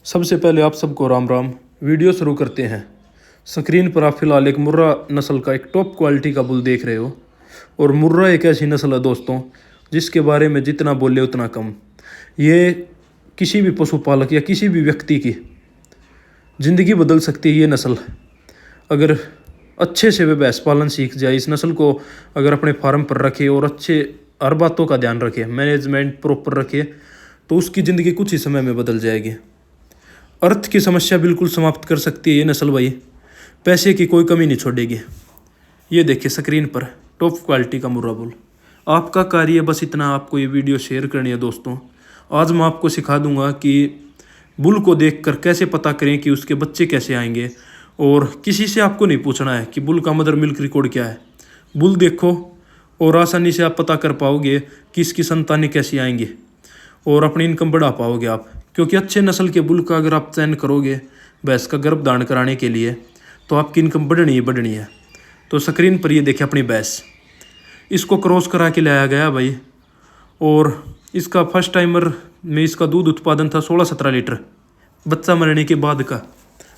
सबसे पहले आप सबको राम राम। वीडियो शुरू करते हैं। स्क्रीन पर आप फिलहाल एक मुर्रा नस्ल का एक टॉप क्वालिटी का बुल देख रहे हो। और मुर्रा एक ऐसी नस्ल है दोस्तों जिसके बारे में जितना बोले उतना कम। ये किसी भी पशुपालक या किसी भी व्यक्ति की ज़िंदगी बदल सकती है। ये नस्ल अगर अच्छे से वे भैंस पालन सीख जाए, इस नस्ल को अगर अपने फार्म पर रखे और अच्छे हर बातों का ध्यान रखे, मैनेजमेंट प्रॉपर रखे, तो उसकी ज़िंदगी कुछ ही समय में बदल जाएगी। अर्थ की समस्या बिल्कुल समाप्त कर सकती है ये नस्ल भाई। पैसे की कोई कमी नहीं छोड़ेगी। ये देखिए स्क्रीन पर टॉप क्वालिटी का मुर्रा बुल। आपका कार्य बस इतना, आपको ये वीडियो शेयर करनी है दोस्तों। आज मैं आपको सिखा दूंगा कि बुल को देखकर कैसे पता करें कि उसके बच्चे कैसे आएंगे। और किसी से आपको नहीं पूछना है कि बुल का मदर मिल्क रिकॉर्ड क्या है। बुल देखो और आसानी से आप पता कर पाओगे कि इसकी संतानें कैसी आएंगी और अपनी इनकम बढ़ा पाओगे आप। क्योंकि अच्छे नस्ल के बुल का अगर आप चयन करोगे भैंस का गर्भ धारण कराने के लिए, तो आपकी इनकम बढ़नी ही बढ़नी है। तो स्क्रीन पर ये देखें अपनी भैंस, इसको क्रॉस करा के लाया गया भाई। और इसका फर्स्ट टाइमर में इसका दूध उत्पादन था 16-17 लीटर बच्चा मरने के बाद का।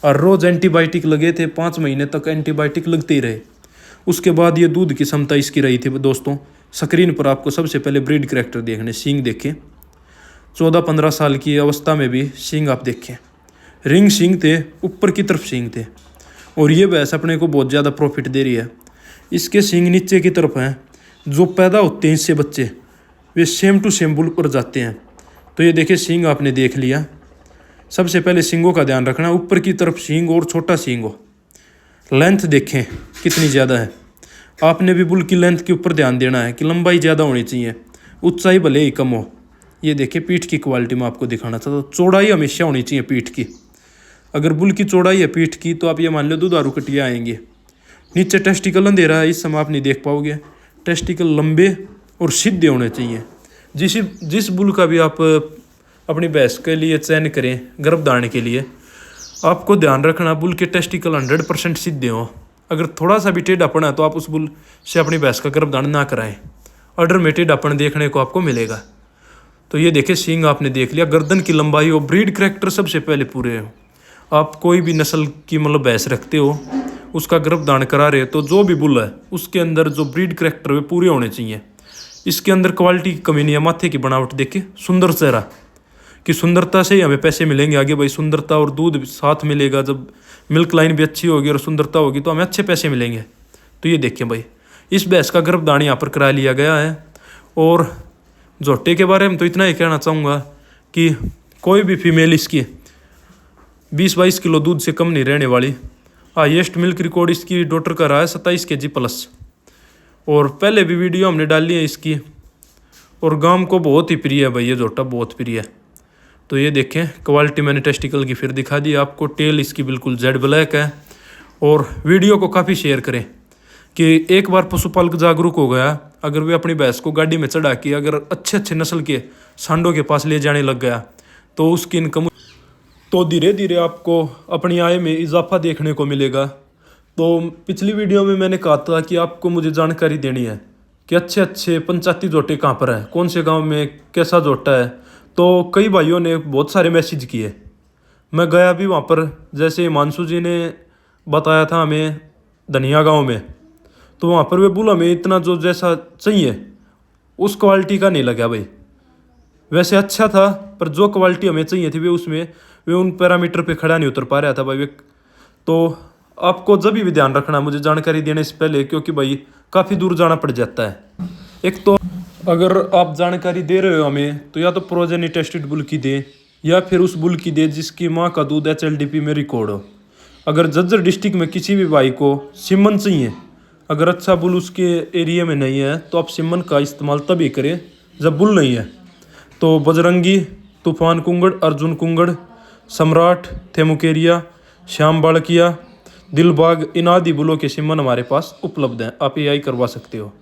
और रोज़ एंटीबायोटिक लगे थे, 5 महीने तक एंटीबायोटिक लगते ही रहे। उसके बाद ये दूध की क्षमता इसकी रही थी दोस्तों। स्क्रीन पर आपको सबसे पहले ब्रीड करैक्टर देखने, सींग देखें। 14-15 साल की अवस्था में भी सींग आप देखें, रिंग सींग थे, ऊपर की तरफ सींग थे। और ये भैंस अपने को बहुत ज़्यादा प्रॉफिट दे रही है। इसके सींग नीचे की तरफ हैं, जो पैदा होते हैं इससे बच्चे वे सेम टू सेम बुल पर जाते हैं। तो ये देखिए सींग आपने देख लिया। सबसे पहले सींगों का ध्यान रखना, ऊपर की तरफ सींग और छोटा सींग हो। लेंथ देखें कितनी ज़्यादा है। आपने भी बुल की लेंथ के ऊपर ध्यान देना है कि लंबाई ज़्यादा होनी चाहिए, ऊंचाई भले ही कम हो। ये देखिए पीठ की क्वालिटी में आपको दिखाना चाहता हूँ। चौड़ाई हमेशा होनी चाहिए पीठ की। अगर बुल की चौड़ाई है पीठ की, तो आप ये मान लो दुधारू कटिया आएंगे। नीचे टेस्टिकल अंधेरा है, इस समय आप नहीं देख पाओगे। टेस्टिकल लंबे और सीधे होने चाहिए। जिस बुल का भी आप अपनी भैंस के लिए चयन करें गर्भ धारण के लिए, आपको ध्यान रखना बुल के टेस्टिकल 100% सीधे हों। अगर थोड़ा सा भी टेढ़ापन है तो आप उस बुल से अपनी भैंस का गर्भ धारण ना कराएं। ऑर्डर में टेढ़ापन देखने को आपको मिलेगा। तो ये देखिए सींग आपने देख लिया, गर्दन की लंबाई और ब्रीड करैक्टर सबसे पहले पूरे हो। आप कोई भी नस्ल की मतलब भैंस रखते हो, उसका गर्भ धारण करा रहे हो, तो जो भी बुल है उसके अंदर जो ब्रीड करैक्टर वे पूरे होने चाहिए। इसके अंदर क्वालिटी की कमी नहीं है। माथे की बनावट देखिए, सुंदर चेहरा, कि सुंदरता से ही हमें पैसे मिलेंगे आगे भाई। सुंदरता और दूध साथ मिलेगा, जब मिल्क लाइन भी अच्छी होगी और सुंदरता होगी तो हमें अच्छे पैसे मिलेंगे। तो ये देखिए भाई, इस भैंस का गर्भ धारण यहाँ पर करा लिया गया है। और झोटे के बारे में तो इतना ही कहना चाहूँगा कि कोई भी फीमेल इसकी 20-22 किलो दूध से कम नहीं रहने वाली। हाईएस्ट मिल्क रिकॉर्ड इसकी डॉटर का रहा है 27 kg प्लस। और पहले भी वीडियो हमने डाली है इसकी, और गांव को बहुत ही प्रिय है भाई, ये झोटा बहुत प्रिय है। तो ये देखें क्वालिटी मैंने टेस्टिकल की फिर दिखा दी आपको। टेल इसकी बिल्कुल जेड ब्लैक है। और वीडियो को काफ़ी शेयर करें कि एक बार पशुपालक जागरूक हो गया, अगर वे अपनी भैंस को गाड़ी में चढ़ा के अगर अच्छे नस्ल के सांडों के पास ले जाने लग गया, तो उसकी इनकम, तो धीरे धीरे आपको अपनी आय में इजाफा देखने को मिलेगा। तो पिछली वीडियो में मैंने कहा था कि आपको मुझे जानकारी देनी है कि अच्छे पंचायती जोटे कहाँ पर हैं, कौन से गाँव में कैसा जोटा है। तो कई भाइयों ने बहुत सारे मैसेज किए, मैं गया भी वहाँ पर। जैसे हिमांशु जी ने बताया था हमें धनिया गाँव में, तो वहाँ पर वे बुल हमें इतना जो जैसा चाहिए उस क्वालिटी का नहीं लगा भाई। वैसे अच्छा था, पर जो क्वालिटी हमें चाहिए थी वे उन पैरामीटर पे खड़ा नहीं उतर पा रहा था भाई। तो आपको जब भी ध्यान रखना मुझे जानकारी देने से पहले, क्योंकि भाई काफ़ी दूर जाना पड़ जाता है। एक तो अगर आप जानकारी दे रहे हो हमें, तो या तो प्रोजेनी टेस्टेड बुल की दे, या फिर उस बुल की दे जिसकी माँ का दूध HLDP में रिकॉर्ड हो। अगर झज्जर डिस्ट्रिक्ट में किसी भी भाई को सिमन चाहिए, अगर अच्छा बुल उसके एरिया में नहीं है, तो आप सिमन का इस्तेमाल तभी करें जब बुल नहीं है। तो बजरंगी, तूफान कुंगड़, अर्जुन कुंगड़, सम्राट, थेमुकेरिया, श्याम बाड़किया, दिलबाग, इन आदि बुलों के सिमन हमारे पास उपलब्ध हैं। आप AI करवा सकते हो।